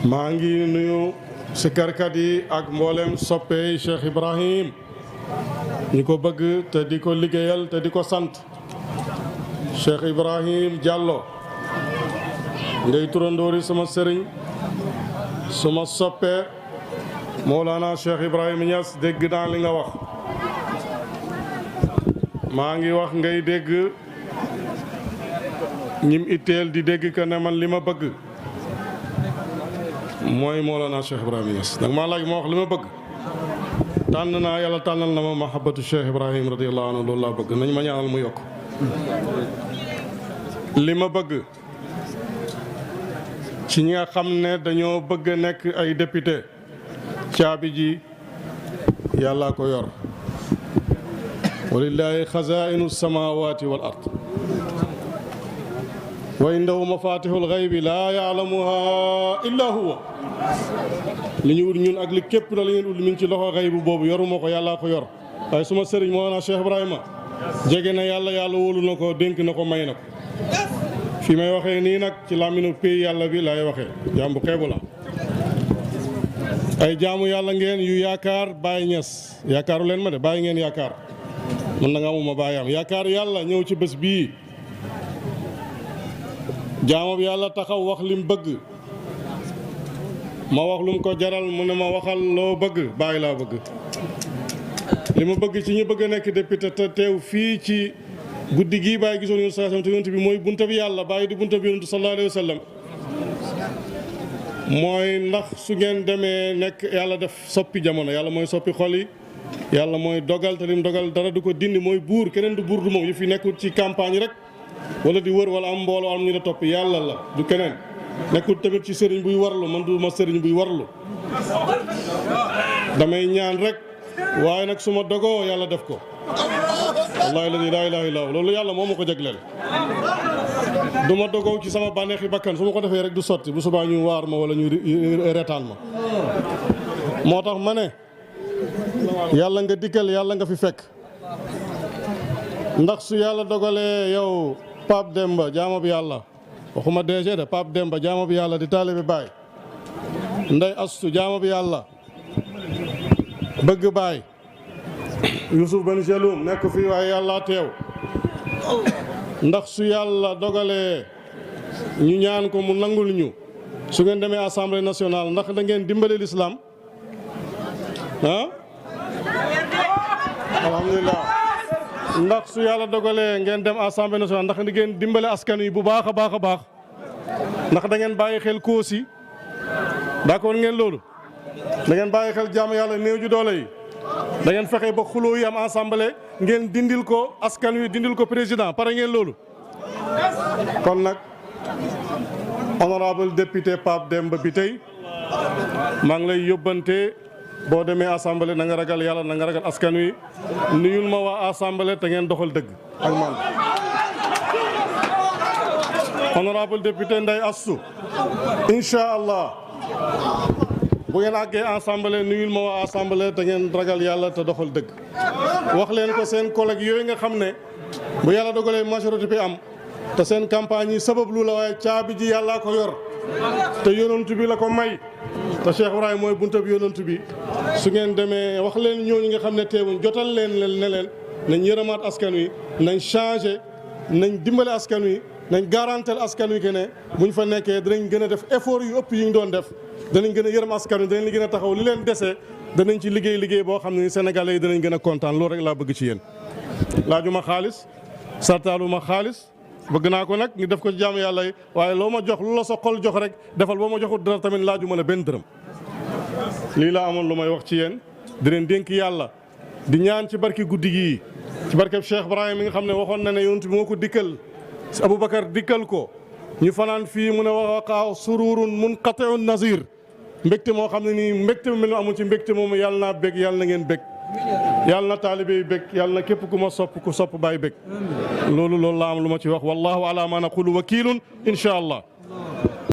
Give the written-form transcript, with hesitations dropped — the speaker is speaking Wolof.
maa ngi nuyu sikarkat yi ak mboolem soppey Cheikh Ibrahim ñi ko bëgg te di ko liggéeyal te di ko sant Cheikh Ibrahim Diallo ngay turandoori sama sëriñ suma soppee Mawlana Cheikh Ibrahim Niass dégg naa li nga wax maa ngi wax ngay dégg ñim itteel di dégg que ne man li ma bëgg mooy Mawlana Cheikh Ibrahim Niass nag maa laaj ma wax li ma bëgg tànn naa yàlla tànnal na ma mahabbatu Cheikh Ibrahim radiyallahu anhu loolu laa bëgg nañ ma ñaanal mu yokk li ma bëgg ci ñi nga xam ne dañoo bëgg nekk ay député caabi ji yàllaa ko yor walillahi xazaa'inu samawati wal ard wa indahu mafatihul ghaybi laa ya'lamuha illa huwa li ñu ut ñun ak li képp la li ngeen ut mi ngi ci loxo xaybu boobu yoruma ko yàllaa ko yor waaye suma sëriñ moo naa Cheikh Ibrahima jege na yàlla wóolu na ko dénk na ko may na ko fi may waxee nii nag ci làmmiñu pays yàlla bi laay waxee jaam bu xeebu la ay jaamu yàlla ngeen yu yaakaar Baye Niass yaakaaru leen ma de bàyyi ngeen yaakaar man na nga amuma bàyyi am yaakaar yàlla ñëw ci bés bii jaamab yàlla taxaw wax lim bëgg ma wax lum ko jaral mu ne ma waxal loo bëgg bàyyi laa bëgg li ma bëgg ci ñu bëgg a nekk député te teew fii ci guddi gii bàyyi gisoon yonent sallallahu alayhi wa sallam te yonent bi mooy bunta bi yàlla bàyyi di bunta bi yonent sallallahu alayhi wa sallam mooy ndax su ngeen demee nekk yàlla def soppi jamono yàlla mooy soppi xol yi yàlla mooy dogal te lim dogal dara du ko dindi mooy buur keneen du buur du moom yu fi nekkul ci campagne rek wala di wër wala am mbooloo am ñu la topp yàlla la du keneen nekkul tamit ci sëriñ buy warlu man du ma sëriñ buy warlu damay ñaan rek waaye nag su ma dogoo yàlla def ko wallahi la ilaha illa loolu yàlla moo ma ko jagleel du ma dogoo ci sama bànneexi bakkan su ma ko defee rek du sotti bu subaa ñu waar ma wala ñu reetaan ma moo tax ma ne yàlla nga dikkal yàlla nga fi fekk ndax su yàlla dogalee yow Pape Demba jaama bi yàlla waxuma DG de Pape Demba jaama bi yàlla di taalibe Baay Ndey Astu jaama bi yàlla bëgg Baay Yusuf Ben Jeloum nekk fii waaye yàlla teew ndax su yàlla dogalee ñu ñaan ko mu nangul ñu su ngeen demee assemblée nationale ndax da ngeen dimbale l'islam alhamdulilah ndax su yàlla dogalee ngeen dem assemblée nationale ndax di ngeen dimbale askan wi bu baax a baax a baax ndax da ngeen bàyyi xel koosi d'accord ngeen loolu da ngeen bàyyi xel jaamu yàlla néew ju doole yi da ngeen fexe ba xuloo yi am assemblée ngeen dindil ko askan wi dindil ko président pare ngeen loolu kon nag honorable député Pape Demba bi tey maa ngi lay yóbbante boo demee assemblée na nga ragal yàlla na nga ragal askan wi nuyul ma waa assemblée te ngeen doxal dëgg ak man honorable député Ndeye Astou incha allah bu ngeen àggee assemblée nuyul ma waa assemblée te ngeen ragal yàlla te doxal dëgg wax leen ko seen collègue yooyu nga xam ne bu yàlla dogalee majorité bi am te seen campagne yi sabab lu la waaye caabi ji yàllaa ko yor te yonent bi la ko may te Cheikh Ibrahima mooy bunta bi yonent bi su ngeen demee wax leen ñooñu nga xam ne teewuñ jotal leen ne leen nañ yërëmaat askan wi nañ changé nañ dimbale askan wi nañ garantel askan wi que ne buñ fa nekkee danañ gën a def effort yu ëpp yi ñu doon def danañ gën a yërëm askan wi danañ li gën a taxaw li leen dese danañ ci liggéey boo xam ne sénégalais yi danañ gën a kontaan loolu rek laa bëgg ci yéen laajuma xaalis sartaaluma xaalis bëgg naa ko nag ñu def ko ci jaamu yàlla yi waaye loo ma jox lu la sa xol jox rek defal boo ma joxut dara tamit laajuma la benn dërëm lii laa amoon lu may wax ci yéen di leen dénk yàlla di ñaan ci barki guddi gii ci barkeb Cheikh Ibrahima mi nga xam ne waxoon na ne yonent bi moo ko dikkal Aboubacar dikkal ko ñu fanaan fii mu ne waqaa sururun munqati'un nazir mbégte moo xam ne nii mbégte mu mel amul ci mbégte moomu yàlla naa bég yàlla na ngeen bég yàlla na taalibe yi bég yàlla na képp ku ma sopp ku sopp baay bég loolu laa am lu ma ci wax wallahu ala ma naqulu wakilun insha allah